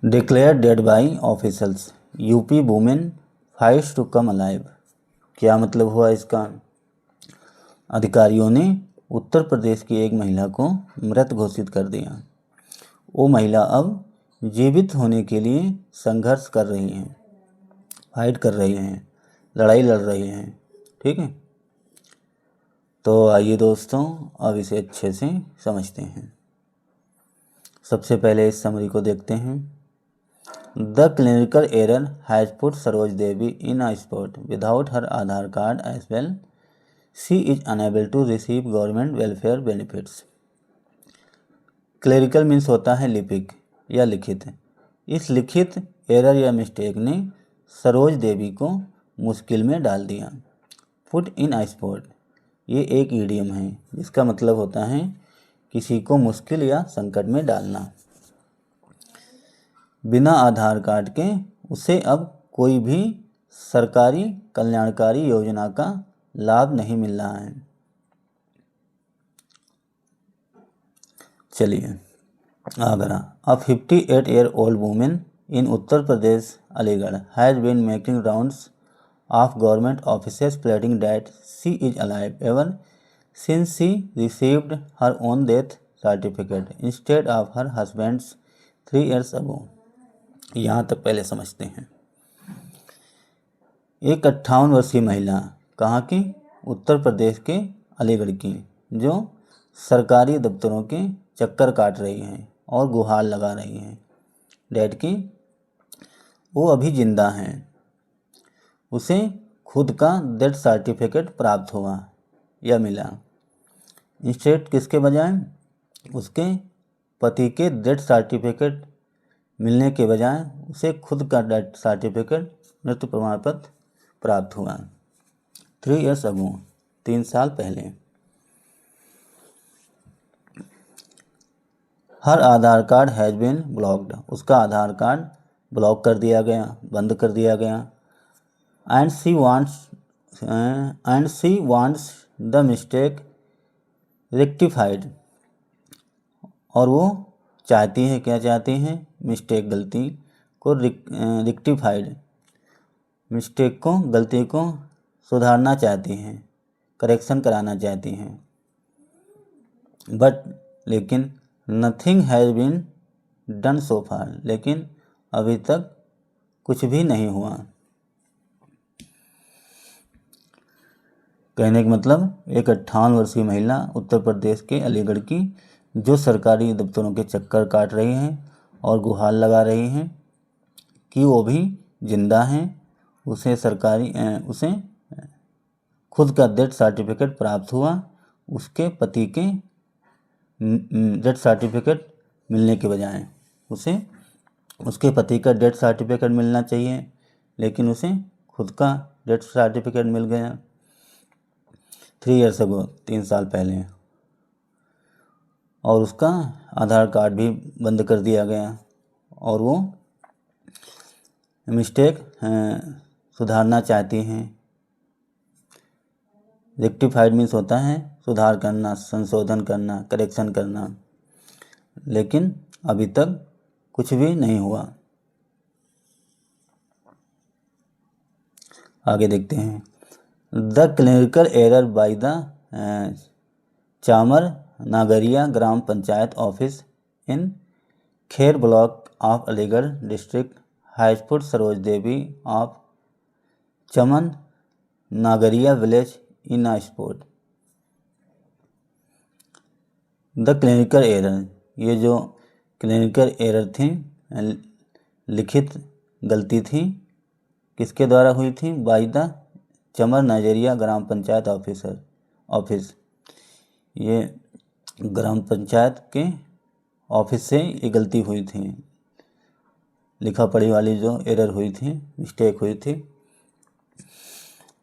Declare dead by officials, UP women fights to come alive. क्या मतलब हुआ इसका? अधिकारियों ने उत्तर प्रदेश की एक महिला को मृत घोषित कर दिया। वो महिला अब जीवित होने के लिए संघर्ष कर रही हैं, फाइट कर रही हैं, लड़ाई लड़ रही हैं। ठीक है, तो आइए दोस्तों अब इसे अच्छे से समझते हैं। सबसे पहले इस समरी को देखते हैं। The clinical error has put Saroj Devi in a spot without her Aadhaar card as well she is unable to receive government welfare benefits. Clerical means होता है लिपिक या लिखित। इस लिखित एरर या मिस्टेक ने सरोज देवी को मुश्किल में डाल दिया। पुट इन अ स्पॉट ये एक ईडियम है जिसका मतलब होता है किसी को मुश्किल या संकट में डालना। बिना आधार कार्ड के उसे अब कोई भी सरकारी कल्याणकारी योजना का लाभ नहीं मिल रहा है। चलिए Agra. A 58-year-old women in Uttar Pradesh Aligarh has been making rounds of government offices pleading that she is alive even since she received her own death certificate instead of her husband's 3 years ago। यहाँ तक पहले समझते हैं। एक 58 वर्षीय महिला, कहाँ की? उत्तर प्रदेश के अलीगढ़ की, जो सरकारी दफ्तरों के चक्कर काट रही हैं और गुहार लगा रही हैं डैड की वो अभी जिंदा हैं। उसे खुद का डेथ सर्टिफिकेट प्राप्त हुआ या मिला। इंस्टेड किसके बजाय? उसके पति के डेथ सर्टिफिकेट मिलने के बजाय उसे खुद का डेथ सर्टिफिकेट मृत्यु प्रमाण पत्र प्राप्त हुआ। 3 years ago 3 साल पहले। हर Aadhaar card has been blocked उसका आधार कार्ड ब्लॉक कर दिया गया, बंद कर दिया गया। And she wants the mistake rectified और वो चाहती है, क्या चाहती हैं? मिस्टेक गलती को रेक्टिफाइड मिस्टेक को गलती को सुधारना चाहती हैं, करेक्शन कराना चाहती हैं। बट लेकिन nothing has been done so far लेकिन अभी तक कुछ भी नहीं हुआ। कहने का मतलब एक 58 वर्षीय महिला उत्तर प्रदेश के अलीगढ़ की जो सरकारी दफ्तरों के चक्कर काट रही हैं और गुहार लगा रही हैं कि वो भी जिंदा हैं। उसे खुद का डेथ सर्टिफिकेट प्राप्त हुआ। उसके पति के डेथ सर्टिफिकेट मिलने के बजाय उसे उसके पति का डेथ सर्टिफिकेट मिलना चाहिए लेकिन उसे खुद का डेथ सर्टिफिकेट मिल गया 3 years ago 3 साल पहले। और उसका आधार कार्ड भी बंद कर दिया गया और वो मिस्टेक सुधारना चाहती हैं। रेक्टिफाइड मीन्स होता है सुधार करना, संशोधन करना, करेक्शन करना, लेकिन अभी तक कुछ भी नहीं हुआ। आगे देखते हैं। The clinical error by the Chamar Nagaria gram panchayat office in Kher block of Aligarh district has put Saroj Devi of Chaman Nagaria village in a spot. The clinical error, ये जो क्लिनिकल एरर थी, लिखित गलती थी, किसके द्वारा हुई थी? बाय द चमर नागरिया ग्राम पंचायत ऑफिस। ये ग्राम पंचायत के ऑफिस से ये गलती हुई थी, लिखा पढ़ी वाली जो एरर हुई थी, मिस्टेक हुई थी,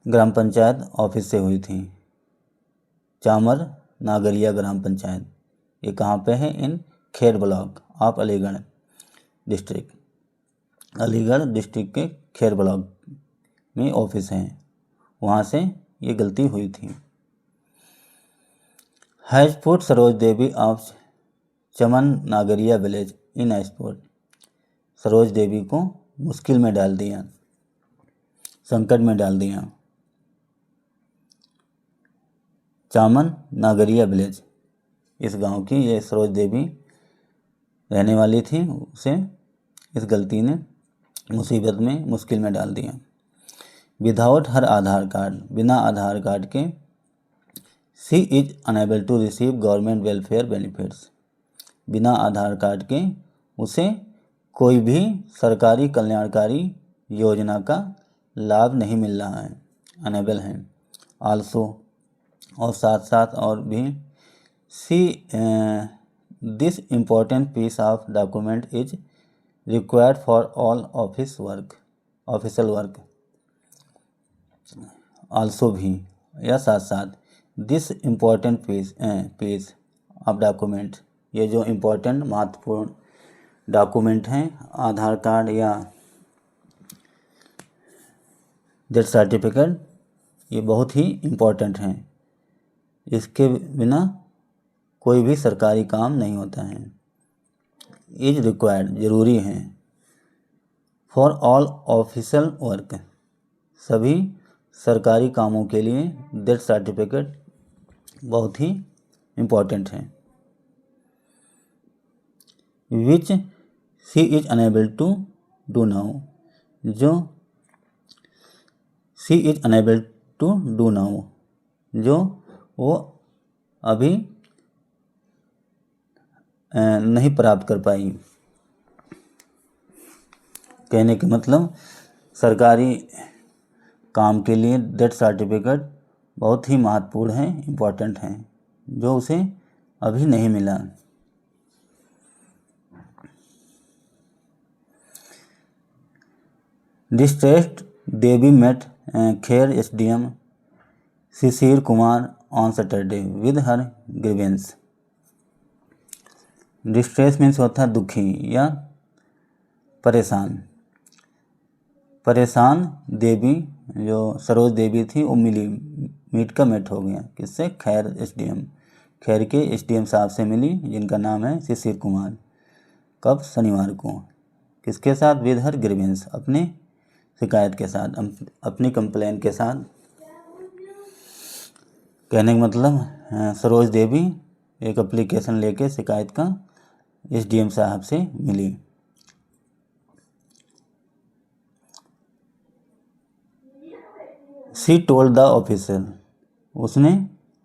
ग्राम पंचायत ऑफिस से हुई थी। चामर नागरिया ग्राम पंचायत ये कहाँ पे है? In Kher block of Aligarh district, Aligarh district के खेर ब्लॉक में ऑफिस है, वहाँ से ये गलती हुई थी। Has put Saroj Devi of Chaman Nagaria village in a spot. Saroj Devi को मुश्किल में डाल दिया, संकट में डाल दिया। चामन नागरिया विलेज, इस गांव की ये सरोज देवी रहने वाली थी, उसे इस गलती ने मुसीबत में, मुश्किल में डाल दिया। विदाउट हर आधार कार्ड, बिना आधार कार्ड के she is unable to receive government welfare benefits, बिना आधार कार्ड के उसे कोई भी सरकारी कल्याणकारी योजना का लाभ नहीं मिल रहा है, अनेबल है। आल्सो, और साथ साथ और भी, see this important piece of document is required for all official work. Also भी या साथ साथ, this important piece of document, ये जो इम्पोर्टेंट महत्वपूर्ण डॉक्यूमेंट हैं, आधार कार्ड या डेथ सर्टिफिकेट, ये बहुत ही इम्पोर्टेंट हैं। इसके बिना कोई भी सरकारी काम नहीं होता है। इज रिक्वायर्ड, ज़रूरी है। फॉर ऑल ऑफिशियल वर्क, सभी सरकारी कामों के लिए डेथ सर्टिफिकेट बहुत ही इम्पोर्टेंट है। Which she is unable to do now, जो she is unable to do now, जो वो अभी नहीं प्राप्त कर पाई। कहने का मतलब, सरकारी काम के लिए डेथ सर्टिफिकेट बहुत ही महत्वपूर्ण है, इम्पोर्टेंट है, जो उसे अभी नहीं मिला। Distressed Devi met Kher SDM Shishir Kumar on Saturday with her grievance. Distress means होता है दुखी या परेशान। परेशान देवी जो सरोज देवी थी, वो मिली, मीट का मेट हो गया, किससे? खैर एसडीएम, खैर के एसडीएम साहब से मिली, जिनका नाम है शिशिर कुमार। कब? शनिवार को। किसके साथ? विद हर ग्रीवेंस, अपनी शिकायत के साथ, अपनी कंप्लेन के साथ। कहने का मतलब, सरोज देवी एक एप्लीकेशन लेके शिकायत का एसडीएम साहब से मिली। शी टोल्ड द ऑफिसर, उसने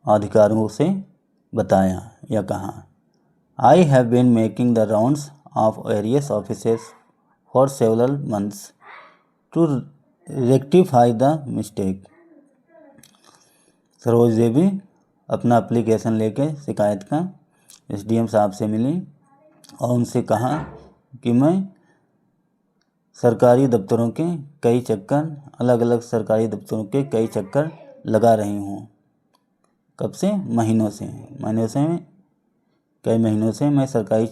अधिकारियों से बताया या कहा, I have been making the rounds of various offices for several months to rectify the mistake. Saroj Devi अपना एप्लीकेशन लेके शिकायत का एसडीएम साहब से मिली और उनसे कहा कि मैं सरकारी दफ्तरों के कई चक्कर, अलग अलग सरकारी दफ्तरों के कई चक्कर लगा रही हूँ। कब से? महीनों से कई महीनों से मैं सरकारी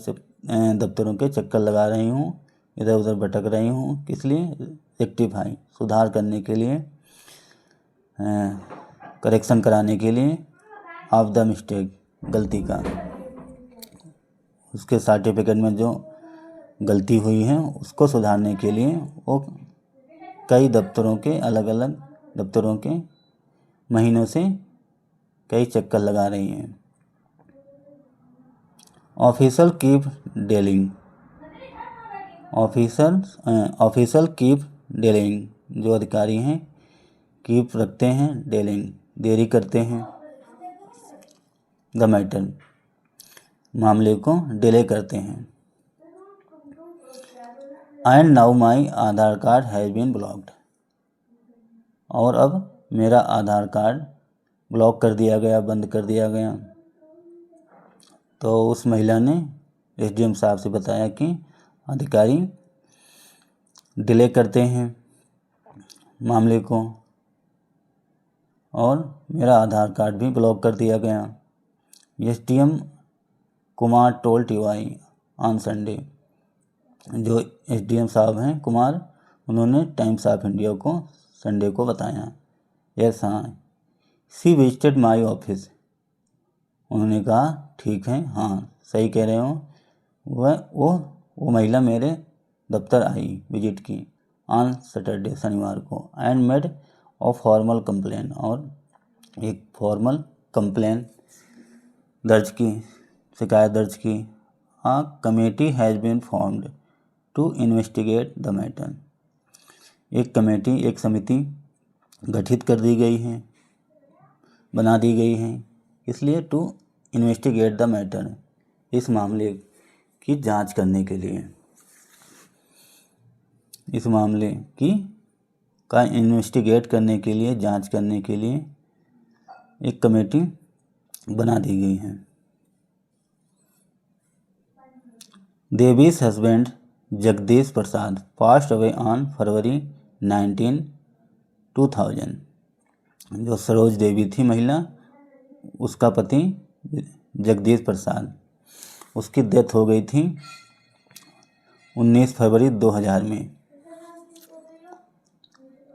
दफ्तरों के चक्कर लगा रही हूँ, इधर उधर भटक रही हूँ। किस लिए? रेक्टिफाई, सुधार करने के लिए, करेक्शन कराने के लिए, ऑफ द मिस्टेक, गलती का, उसके सर्टिफिकेट में जो गलती हुई है उसको सुधारने के लिए वो कई दफ्तरों के, अलग अलग दफ्तरों के महीनों से कई चक्कर लगा रही हैं। ऑफिसर कीप डेलिंग, ऑफिसर कीप डेलिंग, जो अधिकारी हैं कीप रखते हैं, डेलिंग देरी करते हैं, द मैटर, मामले को डिले करते हैं। And now my Aadhaar card has been blocked, और अब मेरा आधार कार्ड ब्लॉक कर दिया गया, बंद कर दिया गया। तो उस महिला ने एसडीएम साहब से बताया कि अधिकारी डिले करते हैं मामले को, और मेरा आधार कार्ड भी ब्लॉक कर दिया गया। SDM Kumar told TY on Sunday, जो एसडीएम साहब हैं कुमार, उन्होंने टाइम्स ऑफ इंडिया को संडे को बताया। यस, हाँ। शी विजिटेड माई ऑफिस, उन्होंने कहा ठीक है, हाँ सही कह रहे हो, वो महिला मेरे दफ्तर आई, विजिट की ऑन सैटरडे, शनिवार को, and made a formal complain, और एक फॉर्मल कंप्लेन दर्ज की, शिकायत दर्ज की। A committee has been formed to investigate the matter, एक कमेटी, एक समिति गठित कर दी गई है, बना दी गई है, इसलिए टू इन्वेस्टिगेट द मैटर, इस मामले की जांच करने के लिए, इस मामले की का इन्वेस्टिगेट करने के लिए, जांच करने के लिए एक कमेटी बना दी गई है। Devi's husband Jagdish Prasad passed away on February 19, 2000। जो सरोज देवी थी महिला, उसका पति जगदीश प्रसाद, उसकी डेथ हो गई थी 19 फरवरी 2000 में।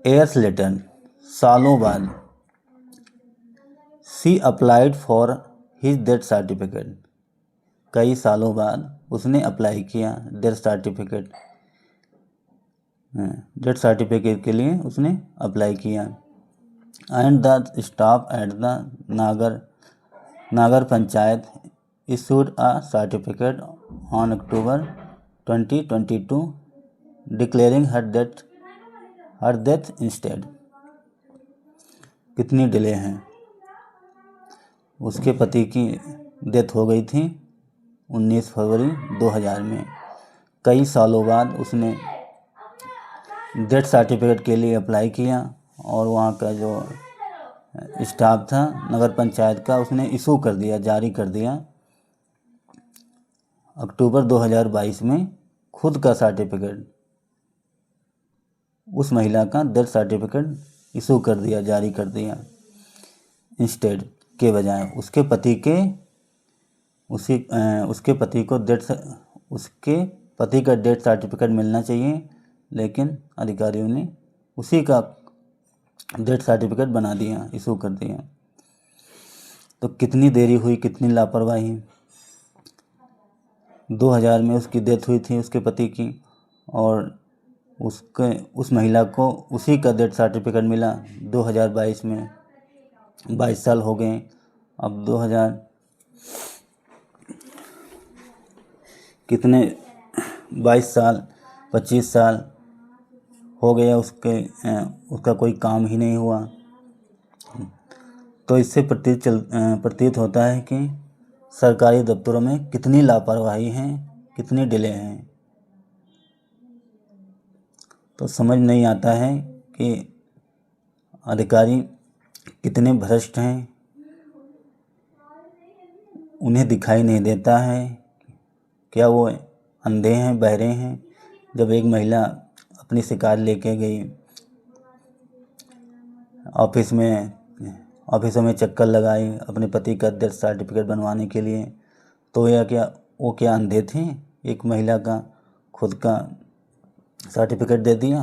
ईयर्स लेटर, सालों बाद, she applied for his death certificate, कई सालों बाद उसने अप्लाई किया डेथ सर्टिफिकेट के लिए उसने अप्लाई किया। And the staff at the नागर panchayat issued a certificate on October 2022 declaring her death instead। कितनी डिले हैं, उसके पति की डेथ हो गई थी 19 फरवरी 2000 में। कई सालों बाद उसने डेथ सर्टिफिकेट के लिए अप्लाई किया और वहाँ का जो स्टाफ था नगर पंचायत का, उसने इशू कर दिया, जारी कर दिया अक्टूबर 2022 में खुद का सर्टिफिकेट, उस महिला का डेथ सर्टिफिकेट इशू कर दिया, जारी कर दिया, इंस्टेड के बजाय। उसके पति के उसके पति को उसके पति का डेथ सर्टिफिकेट मिलना चाहिए, लेकिन अधिकारियों ने उसी का डेथ सर्टिफिकेट बना दिया, इशू कर दिया। तो कितनी देरी हुई, कितनी लापरवाही। 2000 में उसकी डेथ हुई थी उसके पति की, और उस महिला को उसी का डेथ सर्टिफिकेट मिला 2022 में। 22 साल हो गए, अब 22 साल 25 साल हो गया उसका कोई काम ही नहीं हुआ। तो इससे प्रतीत होता है कि सरकारी दफ्तरों में कितनी लापरवाही है, कितनी डिले हैं। तो समझ नहीं आता है कि अधिकारी कितने भ्रष्ट हैं, उन्हें दिखाई नहीं देता है, क्या वो अंधे हैं, बहरे हैं। जब एक महिला अपनी शिकायत लेके गई, ऑफिसों में चक्कर लगाई अपने पति का डेथ सर्टिफिकेट बनवाने के लिए, तो वो क्या अंधे थे? एक महिला का खुद का सर्टिफिकेट दे दिया।